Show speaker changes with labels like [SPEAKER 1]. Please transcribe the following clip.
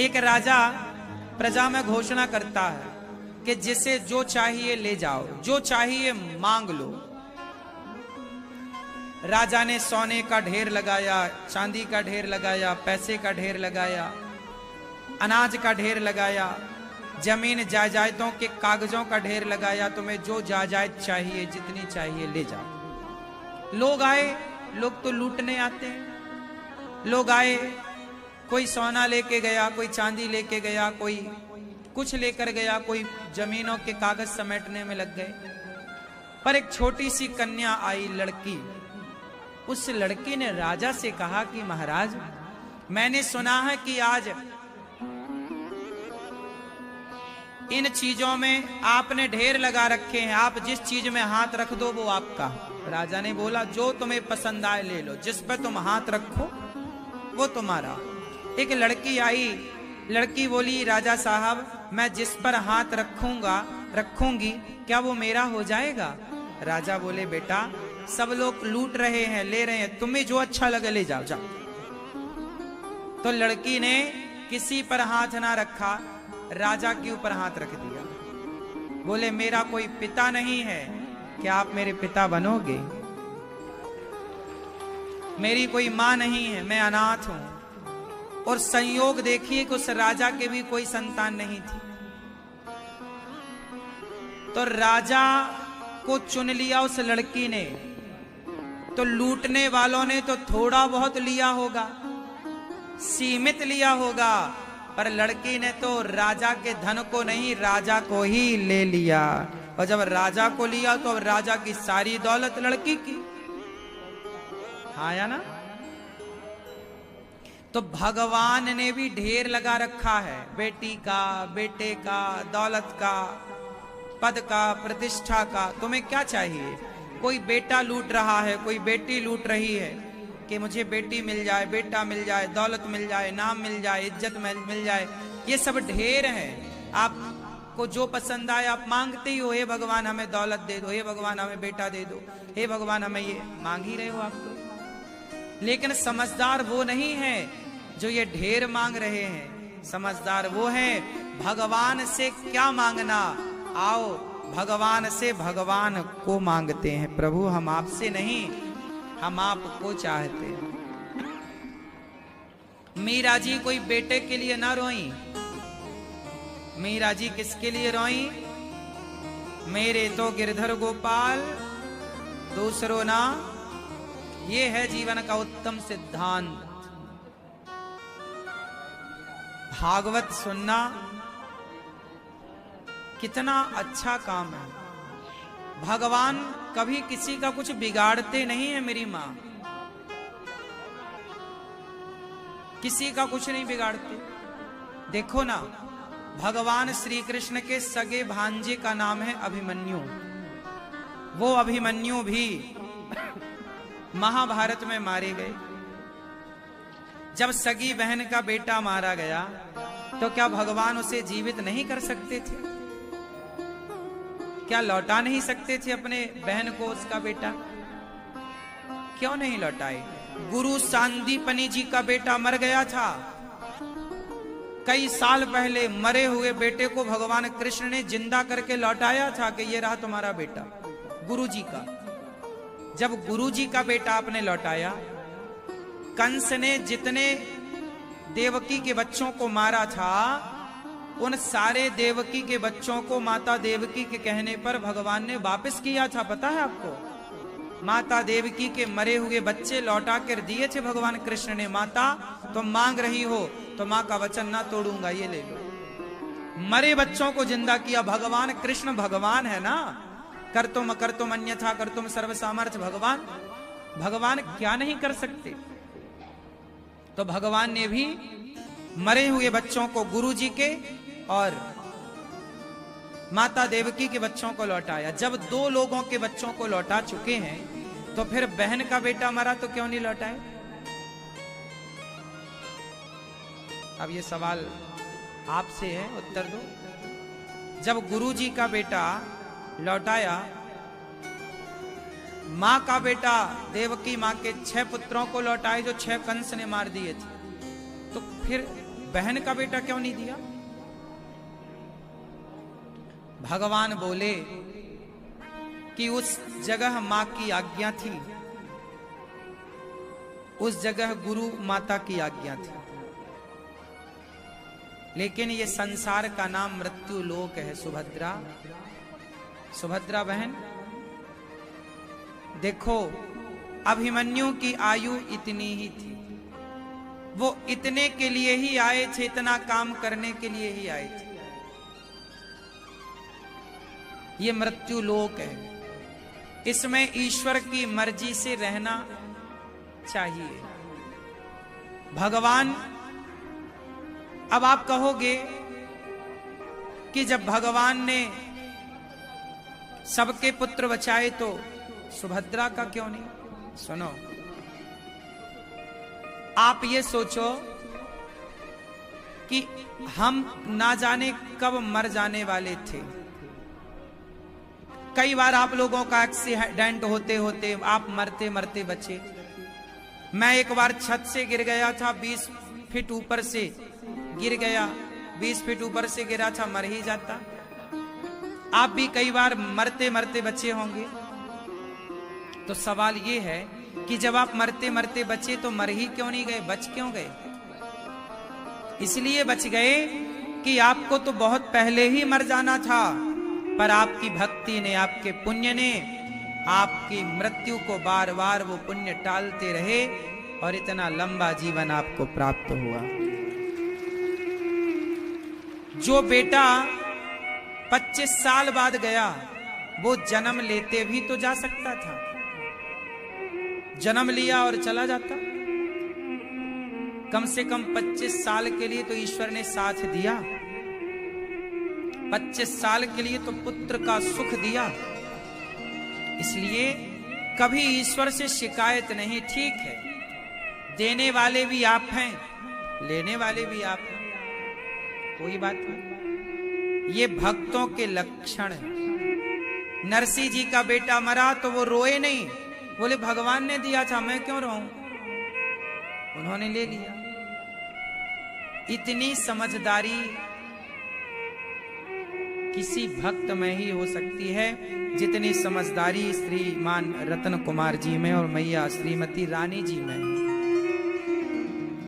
[SPEAKER 1] एक राजा प्रजा में घोषणा करता है कि जिसे जो चाहिए ले जाओ, जो चाहिए मांग लो। राजा ने सोने का ढेर लगाया, चांदी का ढेर लगाया, पैसे का ढेर लगाया, अनाज का ढेर लगाया, जमीन जायदादों के कागजों का ढेर लगाया। तुम्हें जो जायदाद चाहिए, जितनी चाहिए ले जाओ। लोग आए, लोग तो लूटने आते हैं। लोग आए, कोई सोना लेके गया, कोई चांदी लेके गया, कोई कुछ लेकर गया, कोई जमीनों के कागज समेटने में लग गए। पर एक छोटी सी कन्या आई, लड़की। उस लड़की ने राजा से कहा कि महाराज, मैंने सुना है कि आज इन चीजों में आपने ढेर लगा रखे हैं, आप जिस चीज में हाथ रख दो वो आपका। राजा ने बोला, जो तुम्हें पसंद आए ले लो, जिस पर तुम हाथ रखो वो तुम्हारा। एक लड़की आई, लड़की बोली, राजा साहब, मैं जिस पर हाथ रखूंगी क्या वो मेरा हो जाएगा? राजा बोले, बेटा सब लोग लूट रहे हैं, ले रहे हैं, तुम्हें जो अच्छा लगे ले जाओ, जाओ। तो लड़की ने किसी पर हाथ ना रखा, राजा के ऊपर हाथ रख दिया। बोले, मेरा कोई पिता नहीं है, क्या आप मेरे पिता बनोगे? मेरी कोई मां नहीं है, मैं अनाथ हूं। और संयोग देखिए कि उस राजा के भी कोई संतान नहीं थी। तो राजा को चुन लिया उस लड़की ने। तो लूटने वालों ने तो थोड़ा बहुत लिया होगा, सीमित लिया होगा, पर लड़की ने तो राजा के धन को नहीं, राजा को ही ले लिया। और जब राजा को लिया तो अब राजा की सारी दौलत लड़की की। हाँ या ना? तो भगवान ने भी ढेर लगा रखा है, बेटी का, बेटे का, दौलत का, पद का, प्रतिष्ठा का। तुम्हें क्या चाहिए? कोई बेटा लूट रहा है, कोई बेटी लूट रही है कि मुझे बेटी मिल जाए, बेटा मिल जाए, दौलत मिल जाए, नाम मिल जाए, इज्जत मिल जाए। ये सब ढेर है। आपको जो पसंद आए आप मांगते ही हो, हे भगवान हमें दौलत दे दो, हे भगवान हमें बेटा दे दो, हे भगवान हमें ये मांग ही रहे हो आप लोग। लेकिन समझदार वो नहीं है जो ये ढेर मांग रहे हैं। समझदार वो है, भगवान से क्या मांगना, आओ भगवान से भगवान को मांगते हैं। प्रभु हम आपसे नहीं, हम आपको चाहते हैं। मीरा जी कोई बेटे के लिए ना रोई। मीरा जी किसके लिए रोई? मेरे तो गिरधर गोपाल, दूसरों ना। ये है जीवन का उत्तम सिद्धांत। भागवत सुनना कितना अच्छा काम है। भगवान कभी किसी का कुछ बिगाड़ते नहीं है। मेरी मां किसी का कुछ नहीं बिगाड़ते। देखो ना, भगवान श्री कृष्ण के सगे भांजे का नाम है अभिमन्यु। वो अभिमन्यु भी महाभारत में मारे गए। जब सगी बहन का बेटा मारा गया तो क्या भगवान उसे जीवित नहीं कर सकते थे? क्या लौटा नहीं सकते थे अपने बहन को, उसका बेटा? क्यों नहीं लौटाए? गुरु सांदीपनी जी का बेटा मर गया था। कई साल पहले मरे हुए बेटे को भगवान कृष्ण ने जिंदा करके लौटाया था कि ये रहा तुम्हारा बेटा, गुरु जी का। जब गुरु जी का बेटा आपने लौटाया, कंस ने जितने देवकी के बच्चों को मारा था, उन सारे देवकी के बच्चों को माता देवकी के कहने पर भगवान ने वापस किया था। पता है आपको? माता देवकी के मरे हुए बच्चे लौटा कर दिए थे भगवान कृष्ण ने। माता तुम मांग रही हो तो मां का वचन ना तोड़ूंगा, ये ले लो। मरे बच्चों को जिंदा किया। भगवान कृष्ण भगवान है ना। कर तुम अन्यथा कर तुम सर्व सामर्थ्य। भगवान क्या नहीं कर सकते? तो भगवान ने भी मरे हुए बच्चों को, गुरु जी के और माता देवकी के बच्चों को लौटाया। जब दो लोगों के बच्चों को लौटा चुके हैं तो फिर बहन का बेटा मरा तो क्यों नहीं लौटाए? अब ये सवाल आपसे है, उत्तर दो। जब गुरु जी का बेटा लौटाया, मां का बेटा देवकी मां के 6 पुत्रों को लौटाए जो 6 कंस ने मार दिए थे, तो फिर बहन का बेटा क्यों नहीं दिया? भगवान बोले कि उस जगह मां की आज्ञा थी, उस जगह गुरु माता की आज्ञा थी, लेकिन ये संसार का नाम मृत्यु लोक है। सुभद्रा, सुभद्रा बहन देखो, अभिमन्यु की आयु इतनी ही थी, वो इतने के लिए ही आए थे, इतना काम करने के लिए ही आए थे। ये मृत्यु लोक है, इसमें ईश्वर की मर्जी से रहना चाहिए। भगवान, अब आप कहोगे कि जब भगवान ने सबके पुत्र बचाए तो सुभद्रा का क्यों नहीं? सुनो, आप ये सोचो कि हम ना जाने कब मर जाने वाले थे। कई बार आप लोगों का एक्सीडेंट होते होते आप मरते मरते बचे। मैं एक बार छत से गिर गया था, 20 फीट ऊपर से गिर गया, 20 फीट ऊपर से गिरा था, मर ही जाता। आप भी कई बार मरते मरते बचे होंगे। तो सवाल ये है कि जब आप मरते मरते बचे तो मर ही क्यों नहीं गए, बच क्यों गए? इसलिए बच गए कि आपको तो बहुत पहले ही मर जाना था, पर आपकी भक्ति ने, आपके पुण्य ने आपकी मृत्यु को बार बार वो पुण्य टालते रहे और इतना लंबा जीवन आपको प्राप्त हुआ। जो बेटा 25 साल बाद गया, वो जन्म लेते भी तो जा सकता था, जन्म लिया और चला जाता। कम से कम 25 साल के लिए तो ईश्वर ने साथ दिया, 25 साल के लिए तो पुत्र का सुख दिया। इसलिए कभी ईश्वर से शिकायत नहीं। ठीक है, देने वाले भी आप हैं, लेने वाले भी आप हैं, कोई बात नहीं। ये भक्तों के लक्षण है। नरसिंह जी का बेटा मरा तो वो रोए नहीं, बोले भगवान ने दिया था, मैं क्यों रोऊं, उन्होंने ले लिया। इतनी समझदारी किसी भक्त में ही हो सकती है जितनी समझदारी श्रीमान रतन कुमार जी में और मैया श्रीमती रानी जी में है।